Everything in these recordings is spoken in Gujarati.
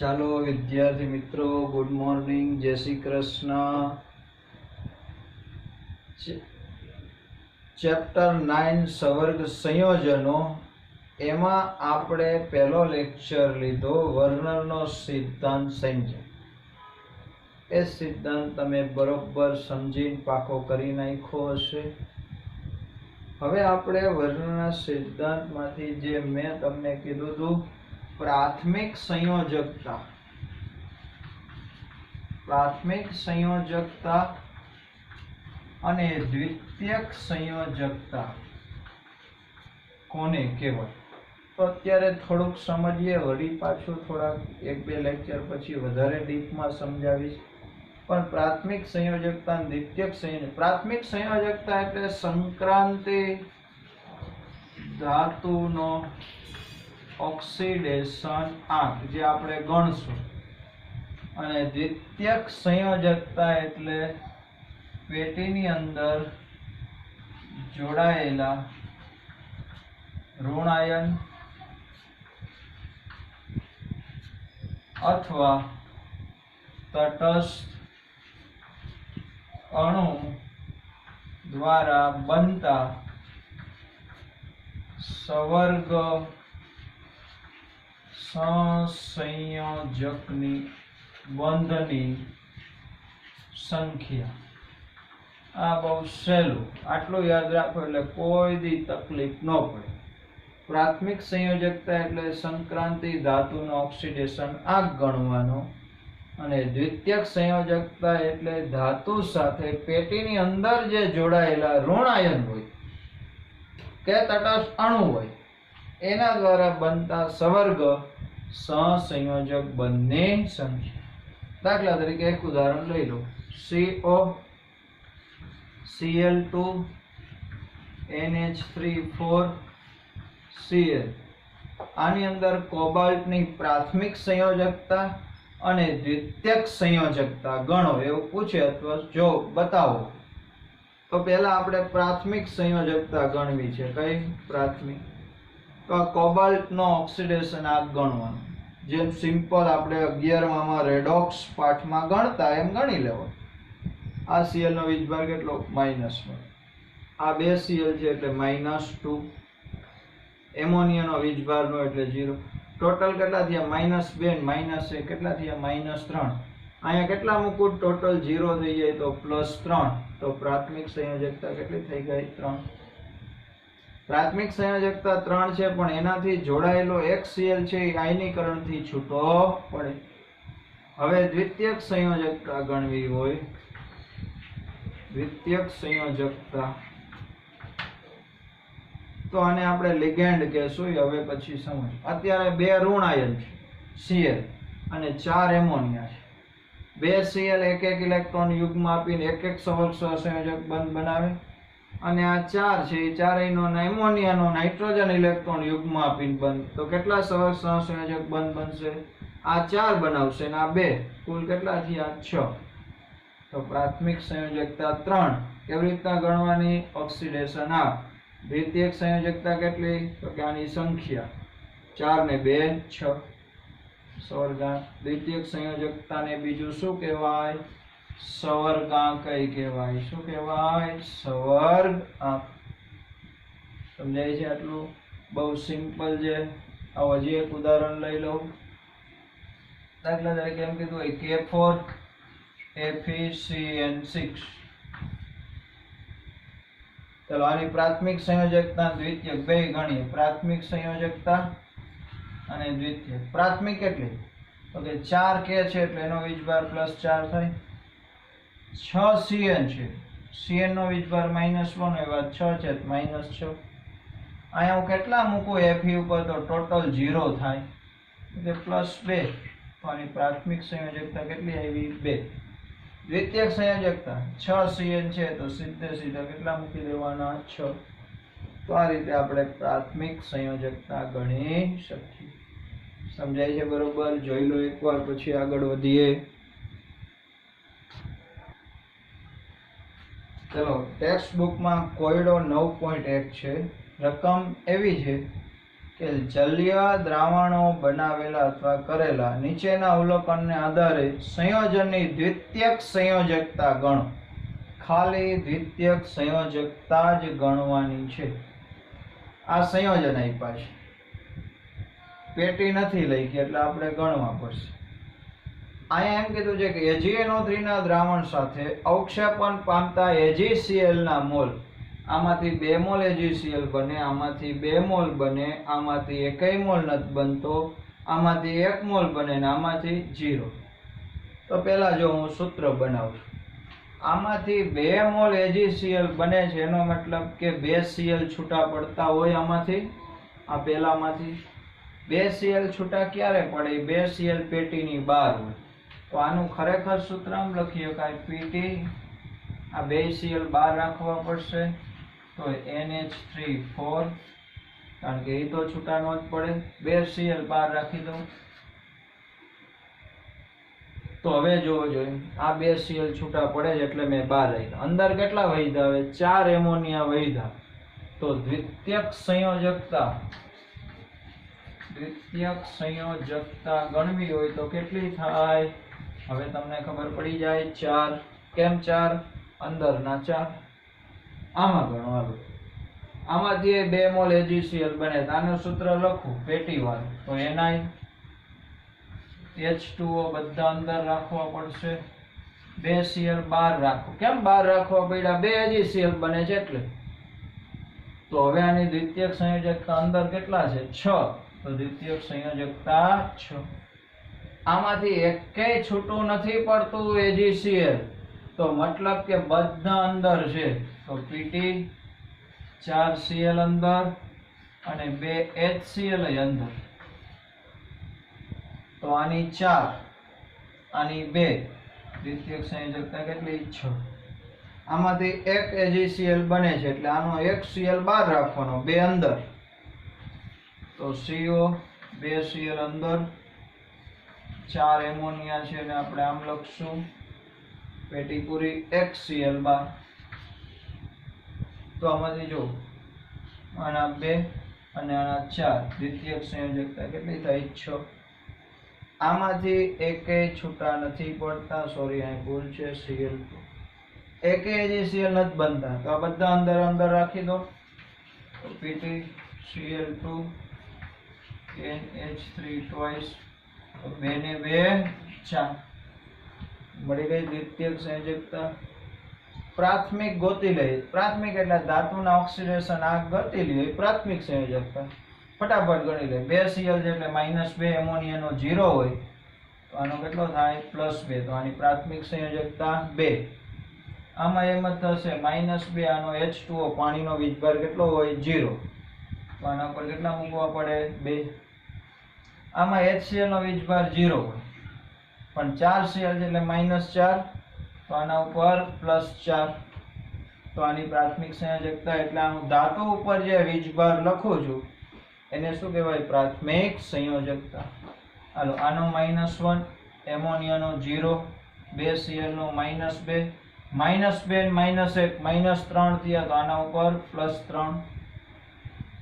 ચાલો વિદ્યાર્થી મિત્રો, ગુડ મોર્નિંગ, જય શ્રી કૃષ્ણ। ચેપ્ટર 9 સવર્ગ સંયોજનો, એમાં આપણે પહેલો લેક્ચર લીધો વર્નરનો સિદ્ધાંત સંયોજન। એ સિદ્ધાંત તમે બરોબર સમજીને પાકો કરી નાખ્યો હશે। હવે આપણે વર્નરના સિદ્ધાંતમાંથી જે મેં તમને કીધું હતું, પ્રાથમિક સંયોજકતા અને દ્વિતીયક સંયોજકતા કોને કહેવાય, તો અત્યારે થોડુંક સમજીએ, વળી પાછું થોડાક એક બે લેક્ચર પછી વધારે ડીપમાં સમજાવીશ। પણ પ્રાથમિક સંયોજકતા અને દ્વિતીયક સંયોજકતા, પ્રાથમિક સંયોજકતા એટલે સંક્રાંતિ ધાતુનો ઓક્સિડેશન આંક, જે આપણે ગણશું। અને દ્વિતીયક સંયોજકતા એટલે પેટીની અંદર જોડાયેલા ઋણ આયન અથવા તટસ્થ અણુ દ્વારા બનતા સવર્ગ સહસંયોજકની બંધની સંખ્યા। આ બહુ સહેલું, આટલું યાદ રાખો એટલે કોઈ દી તકલીફ ન પડે। પ્રાથમિક સંયોજકતા એટલે સંક્રાંતિ ધાતુનો ઓક્સિડેશન આંક ગણવાનો, અને દ્વિતીયક સંયોજકતા એટલે ધાતુ સાથે પેટીની અંદર જે જોડાયેલા ઋણ આયન હોય કે તટસ્થ અણુ હોય એના દ્વારા બનતા સવર્ગ સહસંયોજક બંધની સંખ્યા। દાખલા તરીકે એક ઉદાહરણ લઈ લો, CO Cl2 NH3 4 Cl। આની અંદર કોબાલ્ટની પ્રાથમિક સંયોજકતા અને દ્વિતીયક સંયોજકતા ગણો એવું પૂછે અથવા જો બતાવો, તો પહેલા આપણે પ્રાથમિક સંયોજકતા ગણવી છે। કઈ પ્રાથમિક? તો આ કોબાલ્ટનો ઓક્સિડેશન આંક ગણવાનો, જેમ સિમ્પલ આપણે 11માં રેડોક્સ પાઠમાં ગણતા એમ ગણી લેવો। આ Cl નો વીજભાર કેટલો? -1। આ 2 Cl છે એટલે -2। એમોનિયાનો વીજભાર નો એટલે 0। ટોટલ કેટલા થયા? -2 ને -1 કેટલા થયા? -3। અહીંયા કેટલા મૂકું? ટોટલ 0 થઈ જાય તો +3। તો પ્રાથમિક સંયોજકતા કેટલી થઈ ગઈ? 3। પ્રાથમિક સંયોજકતા 3 છે, પણ એનાથી જોડાયેલો એક Cl છે એ આયનીકરણથી છૂટો પડે। હવે દ્વિતીયક સંયોજકતા ગણવી હોય, દ્વિતીયક સંયોજકતા, તો આને આપણે લિગેન્ડ કહેશું। હવે પછી સમજ, અત્યારે 2 ઋણ આયન છે Cl અને 4 એમોનિયા છે। 2 Cl એક ઇલેક્ટ્રોન યુગ્મ આપીને એક સવર્ગ સહસંયોજક બંધ બનાવે, અને આ 4 છે એ ચારેયનો એમોનિયાનો નાઇટ્રોજન ઇલેક્ટ્રોન યુગ્મ આપીને બંધ, તો કેટલા સવર્ગ સહસંયોજક બંધ બનશે? આ 4 બનાવશે ને આ 2, કુલ કેટલા થયા? 6। તો પ્રાથમિક સંયોજકતા 3 કેવી રીતના ગણવાની? ઓક્સિડેશન આંક। દ્વિતીયક સંયોજકતા કેટલી? તો કે આની સંખ્યા 4 ને 2 6 સવર્ગાંક। દ્વિતીયક સંયોજકતાને બીજું શું કહેવાય? સવર્ગાંક કહેવાય। શું કહેવાય? સવર્ગાંક। સમજાય છે આટલું? બહુ સિમ્પલ છે। આવો હજી એક ઉદાહરણ લઈ લો। દાખલા તરીકે એમ કીધું હોય K4 FeCN6। ચલો આની પ્રાથમિક સંયોજકતા દ્વિતીયક બે ગણીએ। પ્રાથમિક સંયોજકતા અને દ્વિતીયક। પ્રાથમિક કેટલી? તો કે 4 K છે એટલે એનો વીજભાર +4 થાય। 6 Cn છે, Cn નો વીજભાર -1 એ વાત 6 છે તો -6। અહીંયા હું કેટલા મૂકું Fe ઉપર? તો ટોટલ 0 થાય એટલે +2। તો આની પ્રાથમિક સંયોજકતા કેટલી આવી? 2। દ્વિતીયક સંયોજકતા 6 Cn છે તો સીધા કેટલા મૂકી દેવાના? 6। તો આ રીતે આપણે પ્રાથમિક સંયોજકતા ગણી શકીએ। સમજાય છે બરોબર? જોઈ લો એકવાર, પછી આગળ વધીએ। ચલો, ટેક્સ્ટ બુકમાં કોયડો 9.1 છે। રકમ એવી છે કે જલીય દ્રાવણો બનાવેલા અથવા કરેલા નીચેના અવલોકનને આધારે સંયોજનની દ્વિતીયક સંયોજકતા ગણો. ખાલી દ્વિતીયક સંયોજકતા જ ગણવાની છે. આ સંયોજન આપ્યા છે, પેટી નથી લખી એટલે આપણે ગણવા પડશે. અહીંયા એમ કીધું છે કે AgNO3 ના દ્રાવણ સાથે અવક્ષેપન પામતા AgCl ના મોલ, આમાંથી 2 મોલ AgCl બને, આમાંથી 2 મોલ બને, આમાંથી એકય મોલ નથી બનતો, આમાંથી 1 મોલ બને ને આમાંથી 0. તો પહેલા જો હું સૂત્ર બનાવું છું. આમાંથી 2 મોલ AgCl બને છે, એનો મતલબ કે 2 Cl છૂટા પડતા હોય આમાંથી. આ પહેલામાંથી 2 Cl છૂટા ક્યારે પડે? 2 Cl પેટીની બહાર હોય. તો આનું ખરેખર સૂત્ર આમ લખી શકાય, PT આ 2 Cl બહાર રાખવા પડશે તો NH3 કારણ કે એ તો છૂટા ન જ પડે. 2 Cl બહાર રાખી દઉં તો હવે જોવો જોઈએ આ 2 Cl છૂટા પડે છે એટલે મેં બહાર રાખ્યા. અંદર કેટલા વૈધા? હવે 4 એમોનિયા વૈધા. તો દ્વિતીયક સંયોજકતા ગણવી હોય તો કેટલી થાય? હવે તમને ખબર પડી જાય, 4. કેમ 4? અંદરના 4. આમાં ગણવાનું. આમાંથી 2 મોલ AgCl બને, આનું સૂત્ર લખું પેટીવાળું, તો NI H2O બધા અંદર રાખવા પડશે. 2 Cl બહાર રાખો. કેમ બહાર રાખવા પડ્યા? 2 AgCl બને છે એટલે. તો હવે આની દ્વિતીયક સંયોજકતા અંદર કેટલા છે? 6. તો દ્વિતીયક સંયોજકતા 6. આમાંથી એકેય છૂટું નથી પડતું AgCl, તો મતલબ કે બધા અંદર છે. તો PT 4 Cl અંદર અને 2 HCl અંદર. તો આની 4 આની 2 દ્વિતીયક સંયોજકતા કેટલી? 6. આમાંથી 1 AgCl બને છે એટલે આનો 1 Cl બહાર રાખવાનો, 2 અંદર. તો CO 2 Cl અંદર, 4 એમોનિયા છે ને આપણે આમ લખશું પેટી પૂરી 1 Cl બહાર. તો આમાંથી જો આના 2 અને આના 4 દ્વિતીયક સંયોજકતા કેટલી થાય? 6. આમાંથી એકેય છૂટા નથી પડતા, સોરી અહીં ભૂલ છે, Cl2 એકેય AgCl નથી બનતા, તો આ બધા અંદર અંદર રાખી દો. તો PT Cl2 NH3 twice, 2 ને 2 4 મળી ગઈ દ્વિતીયક સંયોજકતા. પ્રાથમિક ગોતી લઈએ. પ્રાથમિક એટલે ધાતુના ઓક્સિડેશન આ ગતિ લઈએ, પ્રાથમિક સંયોજકતા ફટાફટ ગણી લે. 2 Cl છે એટલે -2 એમોનિયાનો 0 હોય તો આનો કેટલો થાય? +2. તો આની પ્રાથમિક સંયોજકતા 2. આમાં એમ જ થશે -2, આનો H2O પાણીનો વીજભાર કેટલો હોય? 0. તો આના પર કેટલા મૂકવા પડે? 2. આમાં HCl નો વીજભાર 0 હોય પણ 4 Cl છે એટલે -4, તો આના ઉપર +4. તો આની પ્રાથમિક સંયોજકતા એટલે આનું ધાતુ ઉપર જે વીજભાર લખું છું એને શું કહેવાય? પ્રાથમિક સંયોજકતા. હાલો, આનો -1 એમોનિયાનો 0, 2 Cl નો -2, -2 ને -1 -3 થયા તો આના ઉપર +3.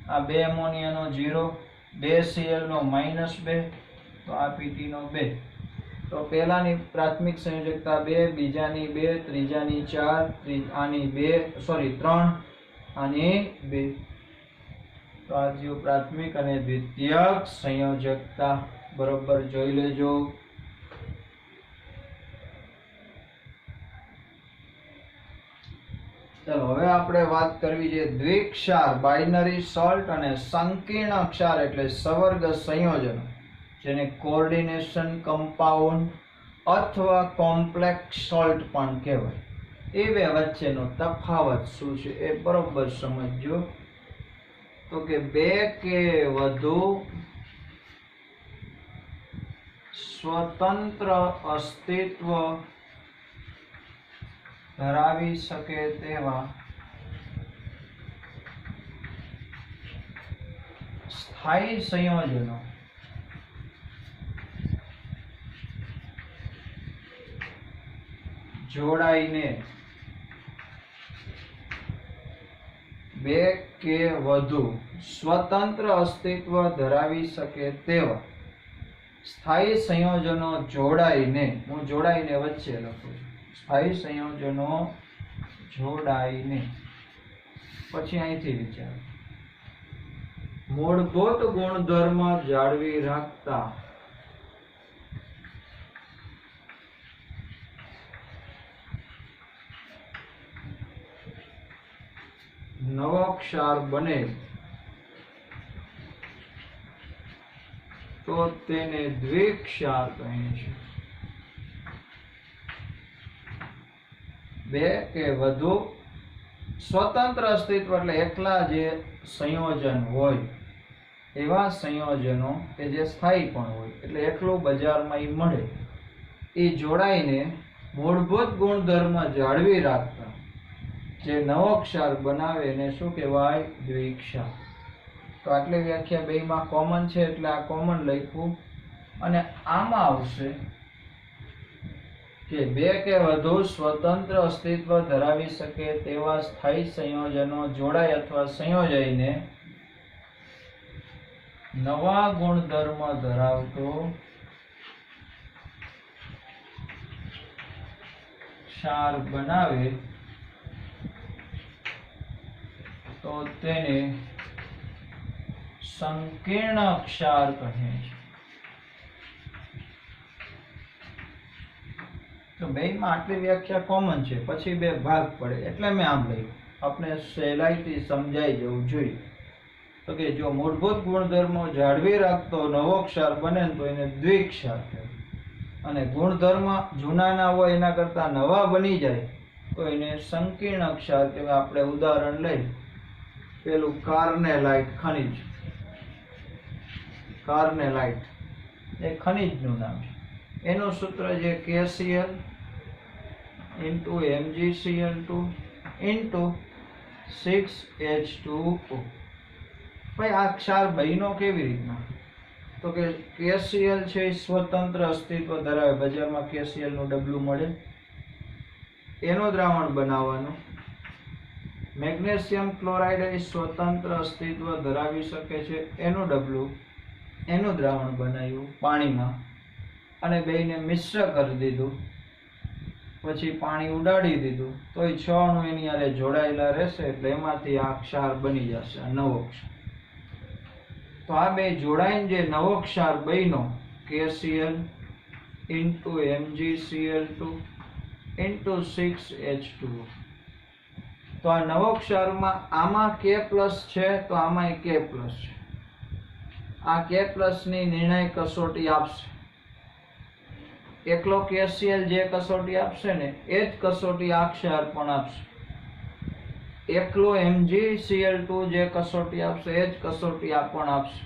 આ 2 એમોનિયાનો 0, 2 Cl નો -2, તો આ PT નો 2. તો પહેલાની પ્રાથમિક સંયોજકતા 2, બીજાની 2, ત્રીજાની 4, આની 2 સોરી 3, આની 2. તો આ થયું પ્રાથમિક અને દ્વિતીયક સંયોજકતા. બરોબર જોઈ લેજો. ચાલો હવે આપણે વાત કરવી છે દ્વિક્ષાર બાઇનરી સોલ્ટ અને સંકીર્ણ ક્ષાર એટલે સવર્ગ સંયોજનો, જેને કોઓર્ડિનેશન કમ્પાઉન્ડ અથવા કોમ્પ્લેક્સ સોલ્ટ પણ કહેવાય. એ બે વચ્ચેનો તફાવત શું છે એ બરોબર સમજજો. તો કે 2 કે વધુ સ્વતંત્ર અસ્તિત્વ ધરાવી શકે તેવા સ્થાયી સંયોજનો જોડાઈને બે કે વધુ સ્વતંત્ર અસ્તિત્વ ધરાવી શકે તેવા સ્થાયી સંયોજનો જોડાઈને, હું જોડાઈને વચ્ચે લખું છું, સ્થાયી સંયોજનો જોડાઈને, પછી અહીંથી વિચાર, મૂળભૂત ગુણધર્મ જાળવી રાખતા નવો ક્ષાર બને તો તેને દ્વિક્ષાર કહે છે. બે કે વધુ સ્વતંત્ર અસ્તિત્વ એટલે એકલા જે સંયોજન હોય એવા સંયોજનો કે જે સ્થાયી પણ હોય, એટલે એકલું બજારમાં ઈ મળે, એ જોડાઈને મૂળભૂત ગુણધર્મ જાળવી રાખતા જે નવો ક્ષાર બનાવે એને શું કહેવાય? દ્વિક્ષાર. તો આટલી વ્યાખ્યા બેયમાં કોમન છે એટલે આ કોમન લખ્યું. અને આમાં આવશે કે બે કે વધુ સ્વતંત્ર અસ્તિત્વ ધરાવી શકે તેવા સ્થાયી સંયોજનો જોડાય અથવા સંયોજાઈને નવા ગુણધર્મ ધરાવતો ક્ષાર બનાવે તો તેને સંકીર્ણ ક્ષાર કહે છે. તો બેયમાં આટલી વ્યાખ્યા કોમન છે, પછી બે ભાગ પડે એટલે મેં આમ લખ્યું, આપણે સહેલાઈથી સમજાઈ જવું જોઈએ. તો કે જો મૂળભૂત ગુણધર્મો જાળવી રાખતો નવો ક્ષાર બને તો એને દ્વિક્ષાર કહેવાય, અને ગુણધર્મ જૂના ના હોય એના કરતા નવા બની જાય તો એને સંકીર્ણ ક્ષાર કહેવાય. આપણે ઉદાહરણ લઈ પેલું કાર્નેલાઇટ ખનિજ, કાર્નેલાઇટ એ ખનિજનું નામ છે, એનું સૂત્ર છે KCl into MgCl2 into 6H2O. ભાઈ આ ક્ષાર બન્યો કેવી રીતના? તો કે KCl છે એ સ્વતંત્ર અસ્તિત્વ ધરાવે, બજારમાં KCl નું ડબલું મળે, એનું દ્રાવણ બનાવવાનું. મેગ્નેશિયમ ક્લોરાઇડ એ સ્વતંત્ર અસ્તિત્વ ધરાવી શકે છે, એનું ડબલું, એનું દ્રાવણ બનાવ્યું પાણીમાં અને બેયને મિશ્ર કરી દીધું, પછી પાણી ઉડાડી દીધું તો એ 6 અણુ એની હારે જોડાયેલા રહેશે એટલે એમાંથી આ ક્ષાર બની જશે, આ નવો ક્ષાર. તો આ બે જોડાઈને જે નવો ક્ષાર બન્યો KCl into MgCl2 into 6H2O. તો આ નવો ક્ષારમાં આમાં K+ છે તો આમાં K+ છે. આ K+ ની નિર્ણય કસોટી આપશે. એકલો KCl જે કસોટી આપશે ને એ જ કસોટી આ ક્ષાર પણ આપશે. એકલો MgCl2 જે કસોટી આપશે એ જ કસોટી આ પણ આપશે.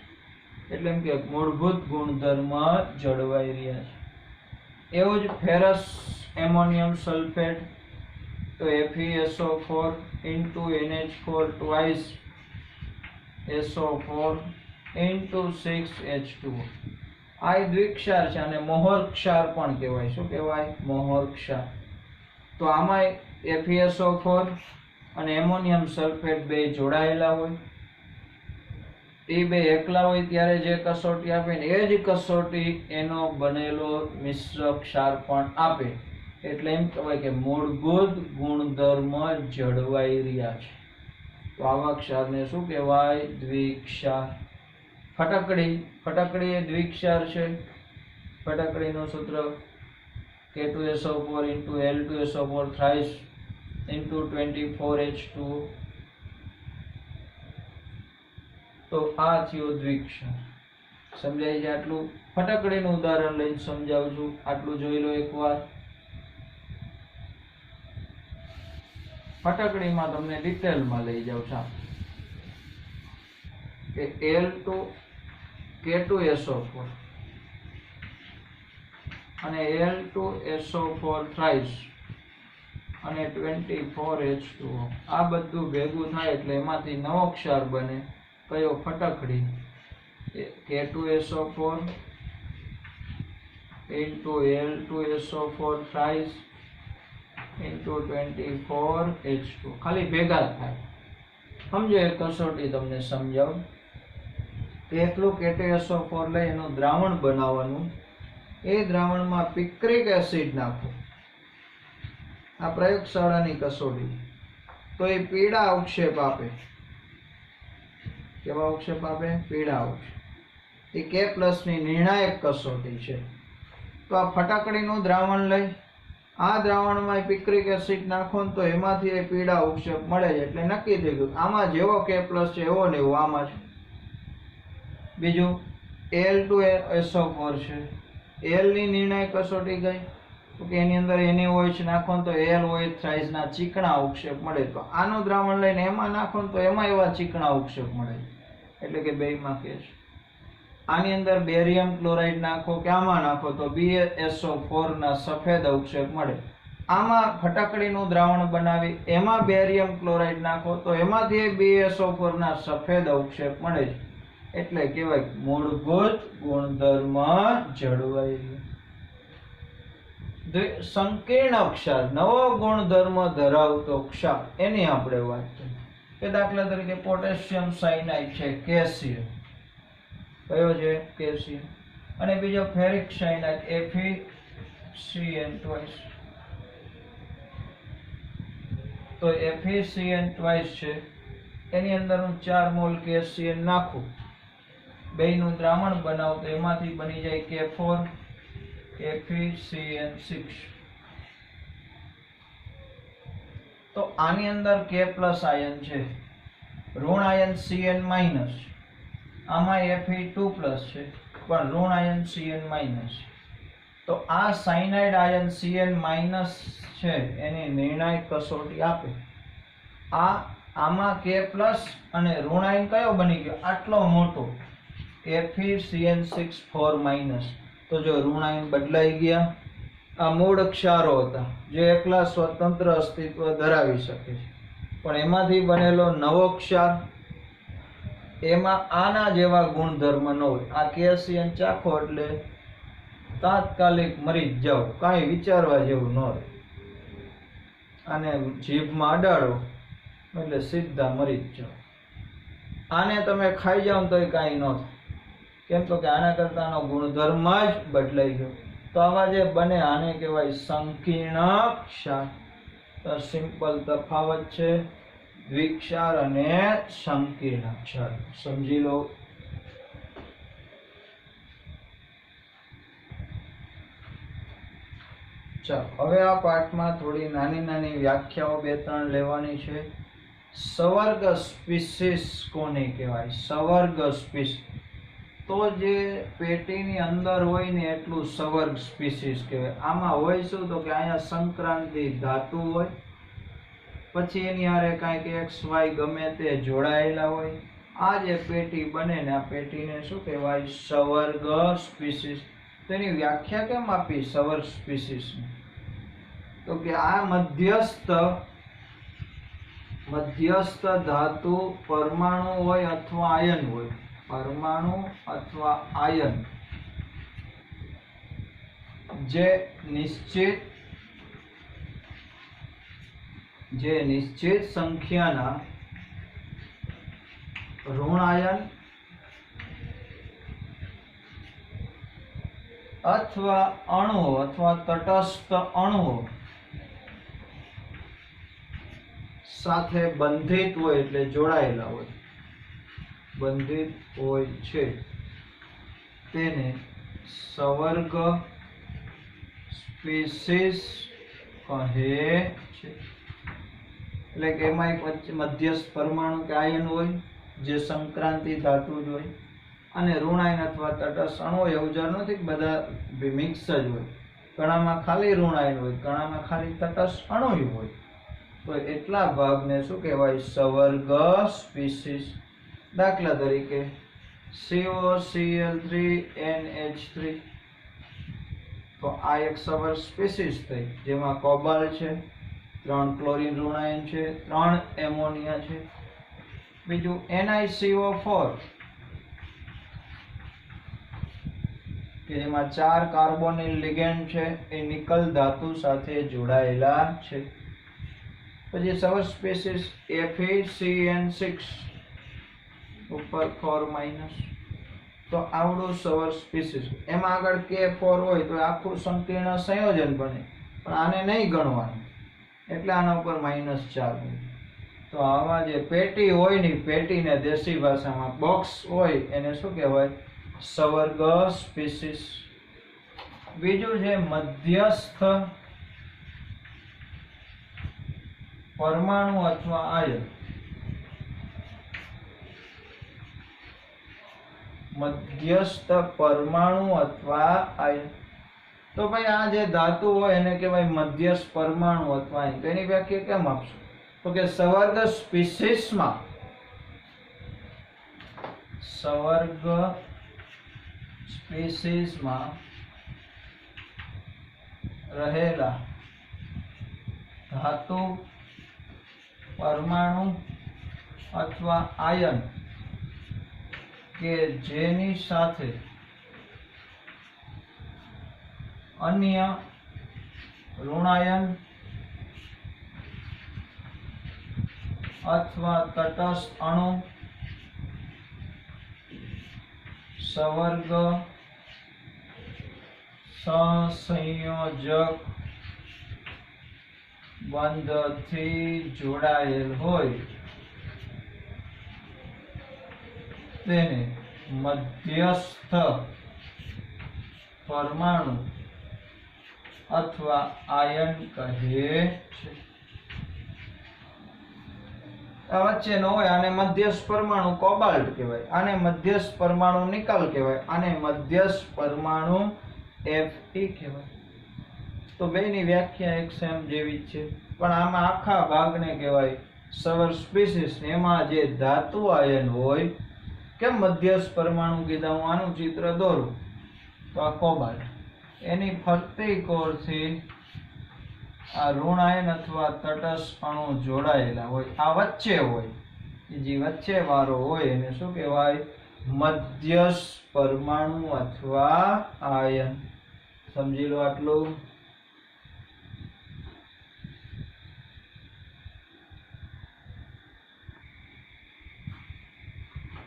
એટલે એમ કે મૂળભૂત ગુણધર્મ જળવાઈ રહ્યા છે. એવું જ ફેરસ એમોનિયમ સલ્ફેટ, તો FeSO4 into NH4 twice SO4 into 6H2O. આ દ્વિક્ષાર છે અને મોહર ક્ષાર પણ કહેવાય. શું કહેવાય? મોહર ક્ષાર. તો આમાં FeSO4 અને એમોનિયમ સલ્ફેટ બે જોડાયેલા હોય, એ બે એકલા હોય ત્યારે જે કસોટી આપે ને એ જ કસોટી એનો બનેલો મિશ્ર ક્ષાર પણ આપે. એટલે એમ કહેવાય કે મૂળભૂત ગુણધર્મ જળવાઈ રહ્યા છે. તો આવા ક્ષારને શું કહેવાય? દ્વિક્ષાર. ફટકડી, ફટકડી એ દ્વિક્ષાર છે. ફટકડીનું સૂત્ર K2SO4 into L2SO4 thrice into 24H2O. તો આ થયો દ્વિક્ષાર. સમજાય છે આટલું? ફટકડીનું ઉદાહરણ લઈને સમજાવું છું, આટલું જોઈ લો એકવાર. ફટકડીમાં તમને ડિટેલમાં લઈ જાઉં છું કે K2SO4 અને L2SO4 thrice અને 24H2O આ બધું ભેગું થાય એટલે એમાંથી નવો ક્ષાર બને. કયો? ફટકડી. K2SO4 into L2SO4 thrice into 24H2. ખાલી ભેગા થાય. સમજો એ કસોટી તમને સમજાવું. એકલું KTSO4 લઈ એનું દ્રાવણ બનાવવાનું. એ દ્રાવણમાં પિક્રિક એસિડ નાખો. આ પ્રયોગશાળાની કસોટી. તો એ પીળા અવક્ષેપ આપે. કેવા અવક્ષેપ આપે? પીળા અવક્ષેપ. એ K+ ની નિર્ણાયક કસોટી છે. તો આ ફટાકડીનું દ્રાવણ લઈ આ દ્રાવણમાં પિક્રિક એસિડ નાખો તો એમાંથી એ પીળા અવક્ષેપ મળે છે. એટલે નક્કી થઈ ગયું આમાં જેવો K+ છે એવો ને એવો આમાં છે. બીજું Al2SO4 છે. Al ની નિર્ણાયક કસોટી ગઈ તો કે એની અંદર NaOH નાખો તો AlOH સાઇઝના ચીકણા અવક્ષેપ મળે. તો આનું દ્રાવણ લઈને એમાં નાખો તો એમાં એવા ચીકણા અવક્ષેપ મળે. એટલે કે બેયમાં કે છે. આની અંદર બેરિયમ ક્લોરાઇડ નાખો કે આમાં નાખો તો BaSO4 ના સફેદ અવક્ષેપ મળે. આમાં ફટાકડીનું દ્રાવણ બનાવી એમાં બેરિયમ ક્લોરાઇડ નાખો તો એમાંથી BaSO4 ના સફેદ અવક્ષેપ મળે છે. એટલે કહેવાય મૂળભૂત ગુણધર્મ જળવાઈ. સંકીર્ણ ક્ષાર, નવો ગુણધર્મ ધરાવતો ક્ષાર, એની આપણે વાત કરીએ. કે દાખલા તરીકે પોટેશિયમ સાયનાઇડ છે, કેલ્શિયમ. કયો છે? કેલ્શિયમ. અને બીજો ફેરિક સાયનાઇડ FeCN2. તો FeCN2 છે એની અંદર હું 4 મોલ કેલ્શિયમ નાખું, બેયનું દ્રાવણ બનાવું તો એમાંથી બની જાય K4 FeCN6. તો આની અંદર K+ આયન છે, ઋણ આયન Cn-, આમાં Fe2+ છે પણ ઋણ આયન Cn-. તો આ સાયનાઇડ આયન Cn- છે એની નિર્ણાયક કસોટી આપે. આમાં K+ અને ઋણ આયન કયો બની ગયો? આટલો મોટો FeCN6 4-. તો જો ઋણ આયન બદલાઈ ગયા. આ મૂળ ક્ષારો હતા જે એકલા સ્વતંત્ર અસ્તિત્વ ધરાવી શકે છે, પણ એમાંથી બનેલો નવો ક્ષાર એમાં આના જેવા ગુણધર્મ ન હોય. આ કેલ્શિયમ ચાખો એટલે તાત્કાલિક મરી જ જાવ, કાંઈ વિચારવા જેવું ન રહે. આને જીભમાં અડાડો એટલે સીધા મરી જ જાવ. આને તમે ખાઈ જાવ તોય કાંઈ ન થાય. કેમ તો કે આના કરતા આનો ગુણધર્મ જ બદલાઈ ગયો. તો આવા જે બને આને કહેવાય સંકીર્ણ ક્ષાર. તો સિમ્પલ તફાવત છે દ્વિક્ષાર અને સંકીર્ણ ક્ષાર. સમજી લો. ચાલો હવે આ પાઠમાં થોડી નાની નાની વ્યાખ્યાઓ 2-3 લેવાની છે. સવર્ગ સ્પીસીસ કોને કહેવાય? સવર્ગ સ્પીસીસ. તો જે પેટીની અંદર હોય ને એટલું સવર્ગ સ્પીસીસ કહેવાય. આમાં હોય શું? તો કે અહીંયા સંક્રાંતિ ધાતુ હોય, પછી એની હારે કાંઈક XY ગમે તે જોડાયેલા હોય. આ જે પેટી બને ને આ પેટીને શું કહેવાય? સવર્ગ સ્પીસીસ. તો એની વ્યાખ્યા કેમ આપી સવર્ગ સ્પીસીસની? તો કે આ મધ્યસ્થ ધાતુ પરમાણુ હોય અથવા આયન હોય. પરમાણુ અથવા આયન જે નિશ્ચિત સંખ્યાના ઋણ આયન અથવા અણુઓ અથવા તટસ્થ અણુઓ સાથે બંધિત હોય એટલે જોડાયેલા હોય, બંધિત હોય છે તેને સવર્ગ સ્પીસીસ કહે છે. એટલે કે એમાં એક વચ્ચે મધ્યસ્થ પરમાણુ કે આયન હોય જે સંક્રાંતિ ધાતુ જ હોય, અને ઋણ આયન અથવા તટસ્થ અણુ હોય. એવું જરૂર નથી કે બધા મિક્સ જ હોય. ઘણામાં ખાલી ઋણ આયન હોય, ઘણામાં ખાલી તટસ્થ અણુ હોય. તો એટલા ભાગને શું કહેવાય? સવર્ગ સ્પીસીસ. દાખલા તરીકે COCl3NH3. તો આ એક સવર્ગ સ્પીસીસ થઈ જેમાં કોબાલ્ટ છે, 3 ક્લોરીન ઋણ આયન છે, 3 એમોનિયા છે. બીજું NiCO4 કે જેમાં 4 કાર્બોનિલ લિગેન્ડ છે, એ નિકલ ધાતુ સાથે જોડાયેલા છે. પછી સવર સ્પીસીસ FeCN6 ઉપર 4 માઇનસ, તો આવડું સવર સ્પીસીસ. એમાં આગળ K4 હોય તો આખું સંકીર્ણ સંયોજન બને, પણ આને નહીં ગણવાનું એટલે આના ઉપર -4. તો આવા જે પેટી હોય ને, પેટીને દેશી ભાષામાં બોક્સ હોય એને શું કહેવાય? સવર્ગ સ્પીસીસ. બીજું છે મધ્યસ્થ પરમાણુ અથવા આયન. મધ્યસ્થ પરમાણુ અથવા આયન. તો ભાઈ આ જે ધાતુ હોય એને કહેવાય મધ્યસ્થ પરમાણુ અથવા આયન. તો એની વ્યાખ્યા કેમ આપશો? તો કે સવર્ગ સ્પીસીસમાં રહેલા ધાતુ, પરમાણુ અથવા આયન કે જેની સાથે અન્ય ઋણાયન અથવા તટસ્થ અણુ સવર્ગ સહસંયોજક બંધથી જોડાયેલ હોય તેને મધ્યસ્થ પરમાણુ અથવા આયન કહે છે. આ વચ્ચેનો હોય આને મધ્યસ્થ પરમાણુ કોબાલ્ટ કહેવાય, આને મધ્યસ્થ પરમાણુ નિકલ કહેવાય, આને મધ્યસ્થ પરમાણુ Fe કહેવાય. તો બેની વ્યાખ્યા એક સેમ જેવી જ છે, પણ આમાં આખા ભાગને કહેવાય સવર સ્પીસીસ. એમાં જે ધાતુ આયન હોય, કેમ મધ્યસ્થ પરમાણુ કીધા? હું આનું ચિત્ર દોરું તો આ કોબાલ્ટ, એની ફરતી કોરથી આ ઋણાયન અથવા તટસ્થ અણુ જોડાયેલા હોય, આ વચ્ચે હોય, જે વચ્ચે વાળો હોય એને શું કહેવાય? મધ્યસ્થ પરમાણુ અથવા આયન. સમજી લો આટલું.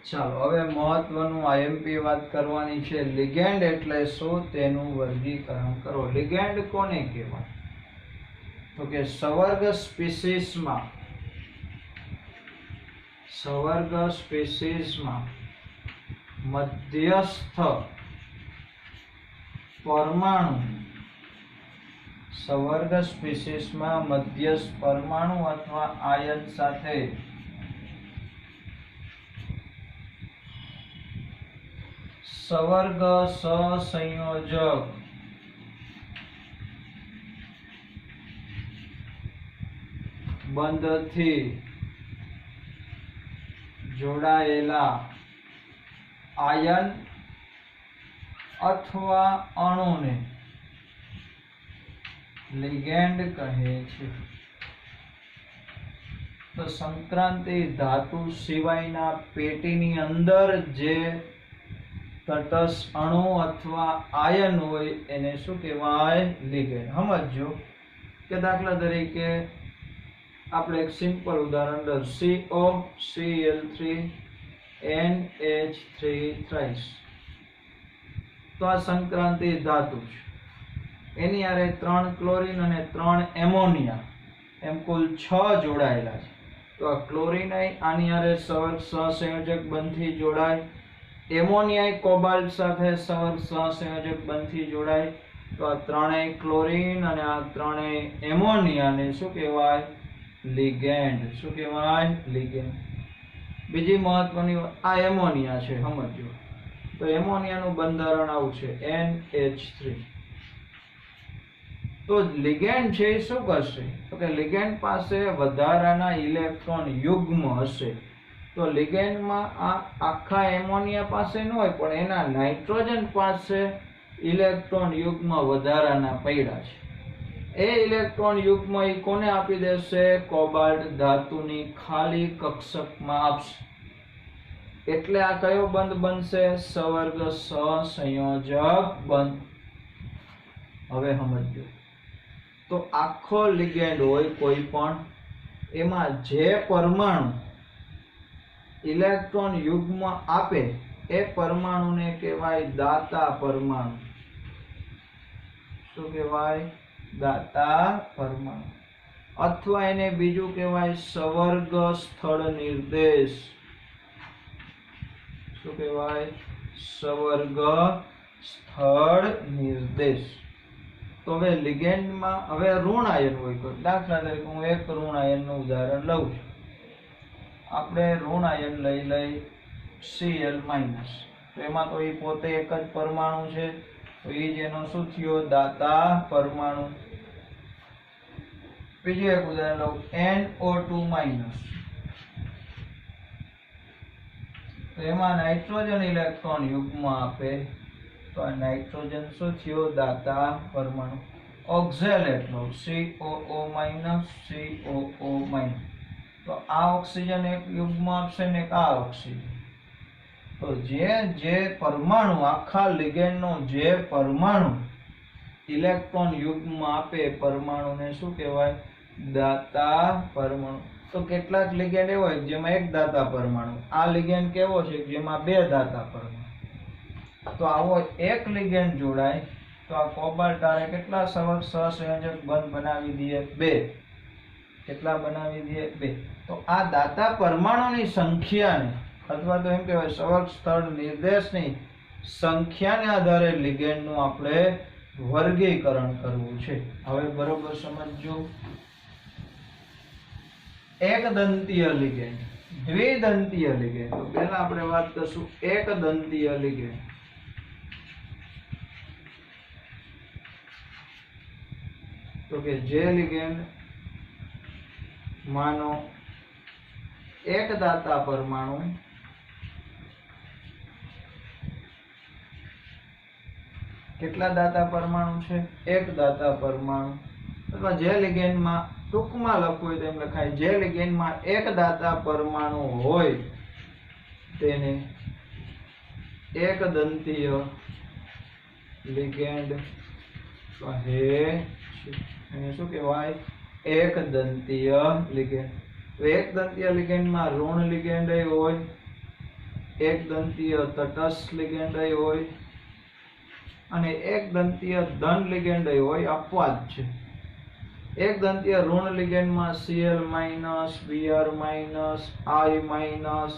ચાલો હવે મહત્વનું આઈએમપી વાત કરવાની છે. લિગેન્ડ એટલે શું તેનું વર્ગીકરણ કરો. લિગેન્ડ કોને કહેવાય? તો કે સવર્ગ સ્પીસીસમાં મધ્યસ્થ પરમાણુ, સવર્ગ સ્પીસીસમાં મધ્યસ્થ પરમાણુ અથવા આયન સાથે સવર્ગ સહસંયોજક બંધથી જોડાયેલા આયન અથવા અણુને લિગેન્ડ કહે છે. તો સંક્રાંતિ ધાતુ સિવાયના પેટીની અંદર જે તટસ્થ અણુ અથવા આયન હોય એને શું કહેવાય? લિગેન્ડ. સમજો કે દાખલા તરીકે આપણે એક સિમ્પલ ઉદાહરણ લઈએ. COCl3NH3 thrice. તો આ સંક્રાંતિ ધાતુ છે, એની હારે 3 ક્લોરીન અને 3 એમોનિયા, એમ કુલ 6 જોડાયેલા છે. તો આ ક્લોરીન આની હારે સવર્ગ સહસંયોજક બંધથી જોડાય, એમોનિયા કોબાલ્ટ સાથે સવર્ગ સહસંયોજક બંધથી જોડાય. તો આ ત્રણેય ક્લોરીન અને આ ત્રણેય એમોનિયાને શું કહેવાય? લિગેન્ડ. શું કહેવાય? લિગેન્ડ. બીજી મહત્વની આ એમોનિયા છે, સમજો. તો એમોનિયાનું બંધારણ આવું છે NH3. તો લિગેન્ડ છે એ શું કરશે? તો કે લિગેન્ડ પાસે વધારાના ઇલેક્ટ્રોન યુગ્મ હશે. તો લિગેન્ડમાં આ આખા એમોનિયા પાસે ન હોય, પણ એના નાઇટ્રોજન પાસે ઇલેક્ટ્રોન યુગ્મ વધારાના પડ્યા છે. એ ઇલેક્ટ્રોન યુગ્મ એ કોને આપી દેશે? કોબાલ્ટ ધાતુની ખાલી કક્ષકમાં આપશે. એટલે આ કયો બંધ બનશે? સવર્ગ સહસંયોજક બંધ. હવે સમજો. તો આખો લિગેન્ડ હોય કોઈ પણ, એમાં જે પરમાણુ ઇલેક્ટ્રોન યુગ્મ આપે એ પરમાણુને કહેવાય દાતા પરમાણુ. શું કહેવાય? દાતા પરમાણુ. અથવા એને બીજું કહેવાય સવર્ગ સ્થળ નિર્દેશ. શું કહેવાય? સવર્ગ સ્થળ નિર્દેશ. તો હવે લિગેન્ડમાં હવે ઋણ આયન હોય તો દાખલા તરીકે હું એક ઋણ આયનનું ઉદાહરણ લઉં છું. આપણે ઋણ આયન લઈ Cl માઇનસ. તો એમાં તો એ પોતે એક જ પરમાણુ છે, તો એ જ એનો શું થયો? દાતા પરમાણુ. બીજું એક ઉદાહરણ લઉં NO2 માઇનસ. તો એમાં નાઇટ્રોજન ઇલેક્ટ્રોન યુગ્મ આપે, તો આ નાઇટ્રોજન શું થયો? દાતા પરમાણુ. ઓક્ઝેલેટ લો COO માઇનસ COO માઇનસ. તો આ ઓક્સિજન એક યુગ્મ આપશે ને એક આ ઓક્સિજન. તો જે પરમાણુ આખા લિગેન્ડનો જે પરમાણુ ઇલેક્ટ્રોન યુગ્મ આપે પરમાણુને શું કહેવાય? દાતા પરમાણુ. તો કેટલાક લિગેન્ડ એવો હોય જેમાં એક દાતા પરમાણુ. આ લિગેન્ડ કેવો છે? જેમાં બે દાતા પરમાણુ. તો આવો એક લિગેન્ડ જોડાય તો આ કોબાલ્ટ આરે કેટલા સહસંયોજક બંધ બનાવી દે? 2. કેટલા બનાવી દે? 2. તો આ દાતા પરમાણુની સંખ્યાને અથવા તો એમ કહેવાય સવર્ગ સ્થળ નિર્દેશની સંખ્યાને આધારે લિગેન્ડનું આપણે વર્ગીકરણ કરવું છે. હવે બરોબર સમજજો. એકદંતીય લિગેન્ડ, દ્વિદંતીય લિગેન્ડ. તો પહેલા આપણે વાત કરશું એકદંતીય લિગેન્ડ. તો કે જે લિગેન્ડ માનો એક દાતા પરમાણુ કેટલા દાતા પરમાણુ છે? એક દાતા પરમાણુ. અથવા જે લિગેન્ડમાં ટૂંકમાં લખવું હોય તો એમ લખાય જે લિગેન્ડમાં એક દાતા પરમાણુ હોય તેને એકદંતીય લિગેન્ડ કહે છે. એને શું કહેવાય? એકદંતીય લિગેન્ડ. તો એકદંતીય લિગેન્ડમાં ઋણ લિગેન્ડ હોય, એકદંતીય તટસ્થ લિગેન્ડ હોય અને એકદંતીય ધન લિગેન્ડ હોય. અપવાદ છે. એકદંતીય ઋણ લિગેન્ડમાં Cl minus, Br minus, I minus,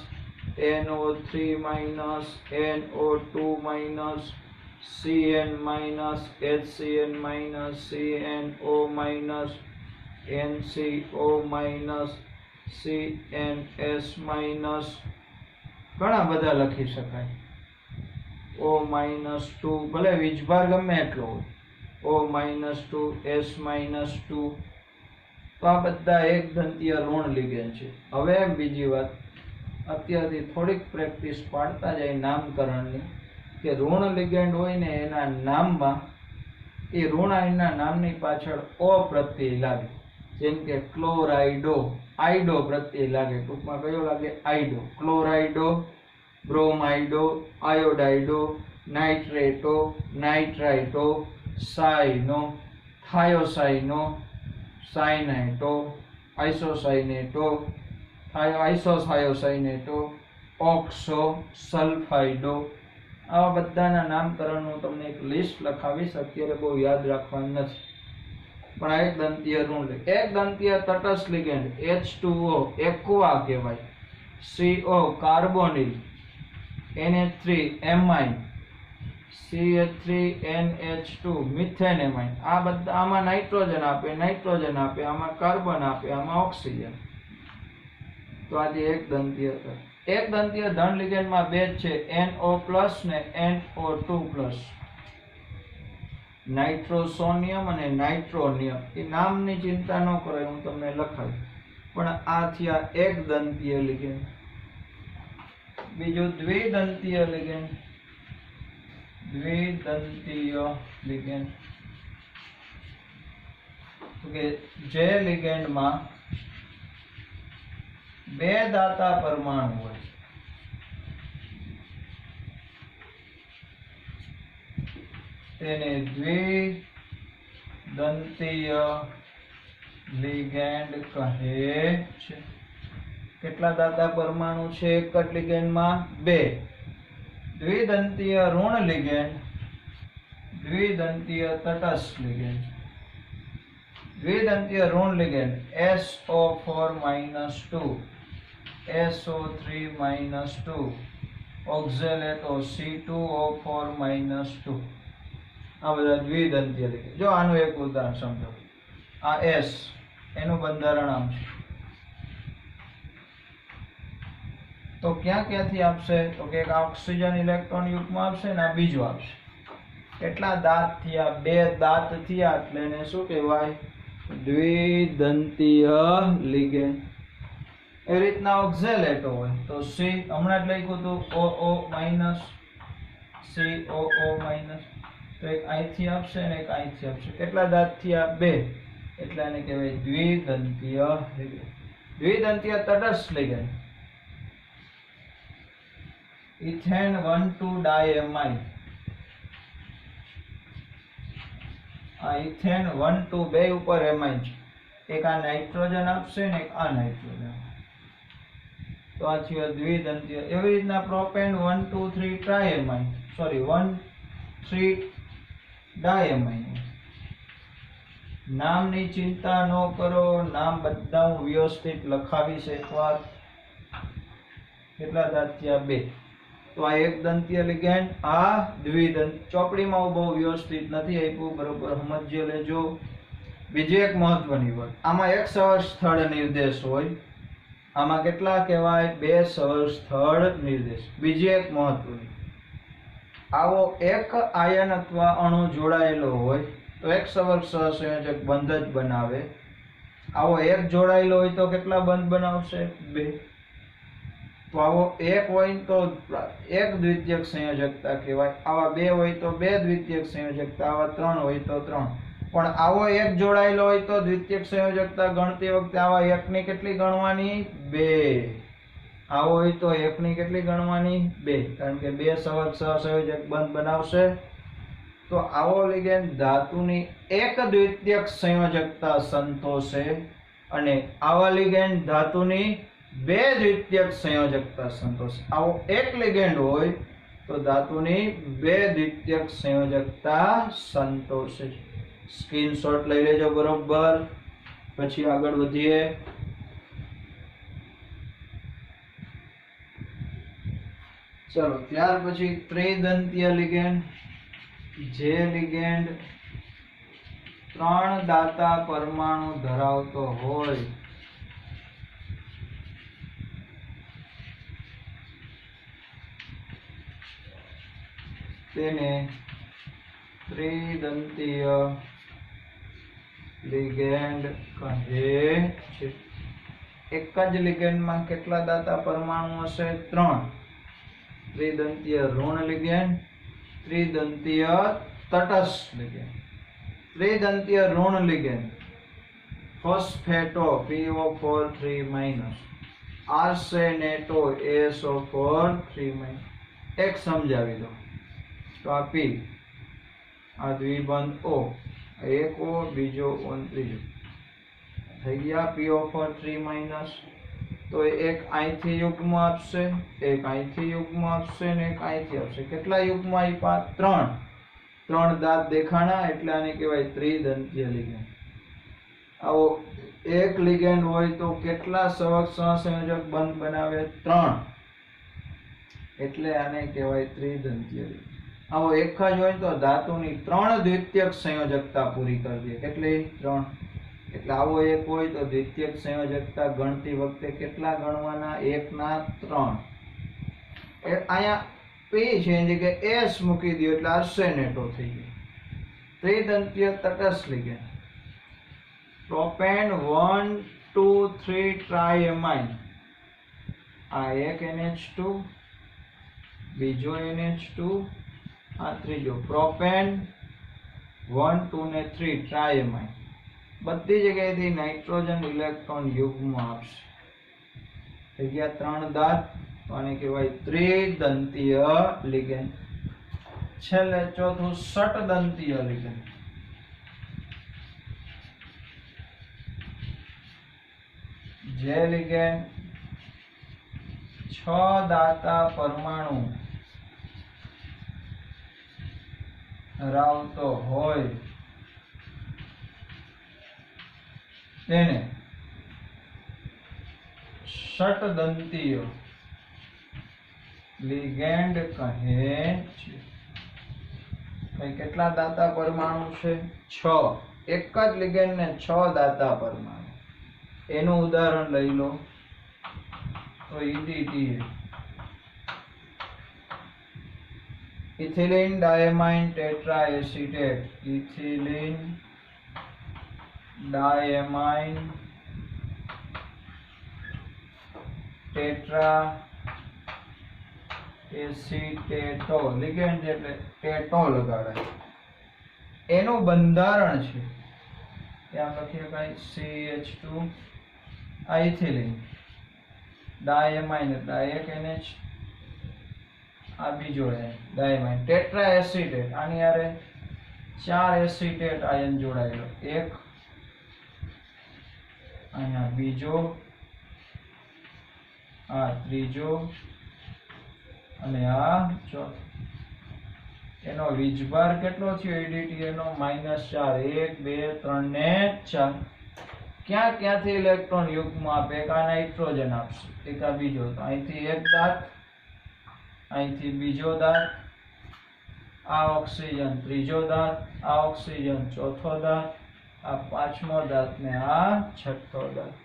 NO3 minus, NO2 minus, Cn minus, HCN minus, CNO minus, NCO minus, CNS minus, ઘણા બધા લખી શકાય. O-2 ભલે વીજભાર ગમે એટલો હોય, O-2, S-2. તો આ બધા એકદંતીય ઋણ લિગેન્ડ છે. હવે બીજી વાત, અત્યારથી થોડીક પ્રેક્ટિસ પાડતા જાય નામકરણની, કે ઋણ લિગેન્ડ હોય ને એના નામમાં એ ઋણ આયનના નામની પાછળ O પ્રત્યય લાગે. જેમ કે ક્લોરાઇડો, આઇડો પ્રત્યય લાગે. ટૂંકમાં કયો લાગે? આઇડો. ક્લોરાઇડો, બ્રોમાઇડો, આયોડાઇડો, નાઇટ્રેટો, નાઇટ્રાઇટો, સાઇનો, થાયોસાઇનો, સાઇનાઇટો, આઇસોસાઇનેટો, આઇસોથાયોસાઇનેટો, ઓક્સો, સલ્ફાઇડો. આવા બધાના નામકરણનું તમને એક લિસ્ટ લખાવીશ. અત્યારે બહુ યાદ રાખવાનું નથી, પણ આ એકદંતીય ઋણ લિગેન્ડ. એકદંતીય તટસ્થ લિગેન્ડ H2O એક્વા કહેવાય, CO carbonyl, NH3 amine, CH3NH2 methane amine. આ બધા આમાં નાઇટ્રોજન આપે, આમાં કાર્બન આપે, આમાં ઓક્સિજન. તો આજે એકદંતીય એકદંતીય ધન લિગેન્ડમાં બે જ છે, NO+ ને NO2+. નાઇટ્રોસોનિયમ અને નાઇટ્રોનિયમ. એ નામની ચિંતા ન કરો, હું તમને લખાવી. પણ આ થયા એકદંતીય લિગેન્ડ. બીજું દ્વિદંતીય લિગેન્ડ. દ્વિદંતીય લિગેન્ડ તો કે જે લિગેન્ડમાં બે દાતા પરમાણુ હોય, તેને દ્વિદંતીય लिगेंड कहे छे। કેટલા દાતા પરમાણુ છે એક જ લિગેન્ડમાં? 2. દ્વિદંતીય ઋણ લિગેન્ડ, દ્વિદંતીય તટસ્થ લિગેન્ડ. દ્વિદંતીય ઋણ લિગેન્ડ SO4-2, SO3-2, ઓક્ઝેલેટો C2O4-2. આ બધા દ્વિદંતીય લિગેન્ડ. જો આનું એક ઉદાહરણ સમજો. આ S એનું બંધારણ આમ છે, તો ક્યાં ક્યાંથી આપશે? તો કે એક ઓક્સિજન ઇલેક્ટ્રોન યુગ્મ આપશે ને આ બીજું આપશે. કેટલા દાંત થયા? 2 દાંત થયા, એટલે એને શું કહેવાય? દ્વિદંતીય લિગેન્ડ. એ રીતના ઓક્ઝેલેટો હોય તો C, હમણાં જ લખ્યું હતું OO-, COO-, તો એક અહીંથી આપશે ને એક અહીંથી આપશે. કેટલા દાંત થયા? 2, એટલે આને કહેવાય દ્વિદંતીય લિગેન્ડ. દ્વિદંતીય તટસ્થ લિગેન્ડ ઇથેન 1,2-diamine. આ ઇથેન 1,2 બે ઉપર એમાઇન છે. એક આ નાઇટ્રોજન આપશે ને એક આ નાઇટ્રોજન, તો આ થયો દ્વિદંતીય. એવી રીતના પ્રોપેન 1,2,3-triamine, સોરી 1,3-diamine. નામની ચિંતા ન કરો, નામ બધા હું વ્યવસ્થિત લખાવીશ એકવાર. કેટલા દાંત થયા? 2. તો આ એક દંતીય લિગેન્ડ, આ દ્વિદંત. ચોપડીમાં બહુ વ્યવસ્થિત નથી આપ્યું, બરોબર સમજી લેજો. બીજી એક મહત્વની વાત, આમાં એક સવર સ્થળ નિર્દેશ હોય. આમાં કેટલા કહેવાય? 2 સવર સ્થળ નિર્દેશ. બીજી એક મહત્વની, આવો એક આયન અથવા અણુ જોડાયેલો હોય તો એક સવર સહસંયોજક બંધ જ બનાવે. આવો એક જોડાયેલો હોય તો કેટલા બંધ બનાવશે? 2. તો આવો એક હોય તો એક દ્વિતીયક સંયોજકતા કહેવાય. આવા 2 હોય તો 2 દ્વિતીયક સંયોજકતા. આવા 3 હોય તો 3. પણ આવો એક જોડાયેલો હોય તો દ્વિતીયક સંયોજકતા ગણતી વખતે આવા એકની કેટલી ગણવાની? 2. આવો હોય તો એકની કેટલી ગણવાની? 2, કારણ કે 2 સવર સહસંયોજક બંધ બનાવશે. તો આવો લિગેન્ડ ધાતુની એક દ્વિતીયક સંયોજકતા સંતોષે, અને આવા લિગેન્ડ ધાતુની 2 દ્વિતીયક સંયોજકતા સંતોષે. આવો એક લિગેન્ડ હોય તો ધાતુની 2 દ્વિતીયક સંયોજકતા સંતોષે. સ્ક્રીનશોટ લઈ લેજો બરોબર. પછી આગળ વધીએ. ચલો, ત્યાર પછી ત્રિદંતીય લિગેન્ડ. જે લિગેન્ડ 3 દાતા પરમાણુ ધરાવતો હોય તેને ત્રિદંતીય લિગેન્ડ કહે છે. એક જ લિગેન્ડમાં કેટલા દાતા પરમાણુ હશે? 3. ત્રિદંતીય ઋણ લિગેન્ડ, ત્રિદંતીય તટસ્થ લિગેન્ડ. ત્રિદંતીય ઋણ લિગેન્ડ ફોસ્ફેટો PO4-3-, આર્સેનેટો ASO4-3-. એક સમજાવી દો તો આ P, આ દ્વિબંધ O, એક O, બીજો O, ત્રીજો થઈ ગયા PO4-3-. તો એક અહીંથી યુગ્મ આપશે, એક અહીંથી યુગ્મ આપશે ને એક અહીંથી આપશે. કેટલા યુગ્મ આપ્યા? 3. 3 દાંત દેખાણા, એટલે આને કહેવાય ત્રિદંતીય લિગેન્ડ. આવો એક લિગેન્ડ હોય તો કેટલા સહસંયોજક બંધ બનાવે? 3, એટલે આને કહેવાય ત્રિદંતીય લિગેન્ડ. આવો એક જ હોય તો ધાતુની 3 દ્વિતીયક સંયોજકતા પૂરી કરી દે. કેટલી? 3. એટલે આવો એક હોય તો દ્વિતીયક સંયોજકતા ગણતી વખતે કેટલા ગણવાના? 1/3. અહીંયા P છે એની જગ્યાએ S મૂકી દો એટલે આર્સેનેટો થઈ ગયો. ત્રિદંતીય તટસ્થ લિગેન્ડ પ્રોપેન 1,2,3-triamine. આ એક NH2, બીજો NH2, આ ત્રીજો. પ્રોપેન 1, 2 ને 3 ટ્રાયમાઇન. બધી જગ્યાએથી નાઇટ્રોજન ઇલેક્ટ્રોન યુગ્મ આપશે. થઈ ગયા 3 દાંત. તો આને કહેવાય ત્રિદંતીય લિગેન્ડ. છેલ્લે ચોથું ષટદંતીય લિગેન્ડ. જે લિગેન્ડ 6 દાતા પરમાણુ ધરાવતો હોય તેને ષટદંતીય લિગેન્ડ કહે છે. કેટલા દાતા પરમાણુ છે? 6. એક જ લિગેન્ડ ને 6 દાતા પરમાણુ. એનું ઉદાહરણ લઈ લો તો EDTA, ethylene diamine tetraacetate. Ethylene diamine tetra એસિટેટો, લિગેન્ડ એટલે ટેટો લગાડાય. એનું બંધારણ છે ત્યાં લખીએ કઈ CH2, આ ઇથિલિન ડાયમાઇન એટલે એક NH, આ બીજો ડાયમાઇન ટેટ્રા એસિટેટ, આની હારે 4 એસિટેટ આયન જોડાયેલો, એક અહીંયા બીજો, આ ત્રીજો અને આ ચોથો. એનો વીજભાર કેટલો થયો EDTA નો? -4. 1 2 3 ને 4. ક્યાંથી ઇલેક્ટ્રોન યુગ્મ આપે? એક આ નાઇટ્રોજન આપશે, એક આ બીજો, તો અહીંથી એક દાંત, અહીંથી બીજો દાંત, આ ઓક્સિજન ત્રીજો દાંત, આ ઓક્સિજન ચોથો દાંત, આ પાંચમો દાંત ને આ છઠ્ઠો દાંત.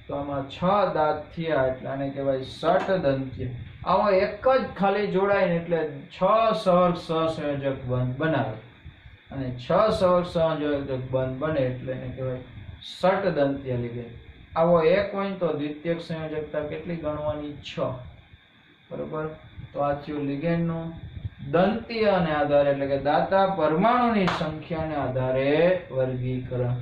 તો આમાં 6 દાંત થયા એટલે આને કહેવાય ષટદંતીય. આવો એક જ ખાલી જોડાય ને એટલે 6 સહર્ગ સહસંયોજક બંધ બનાવે, અને 6 સહર્ગ સહસંયોજક બંધ બને એટલે એને કહેવાય ષટદંતીય લિગેન્ડ. આવો એક હોય તો દ્વિતીયક સંયોજકતા કેટલી ગણવાની? 6. બરોબર. તો આ થયું લિગેન્ડનું દંતીય ને આધારે એટલે કે દાતા પરમાણુની સંખ્યાને આધારે વર્ગીકરણ.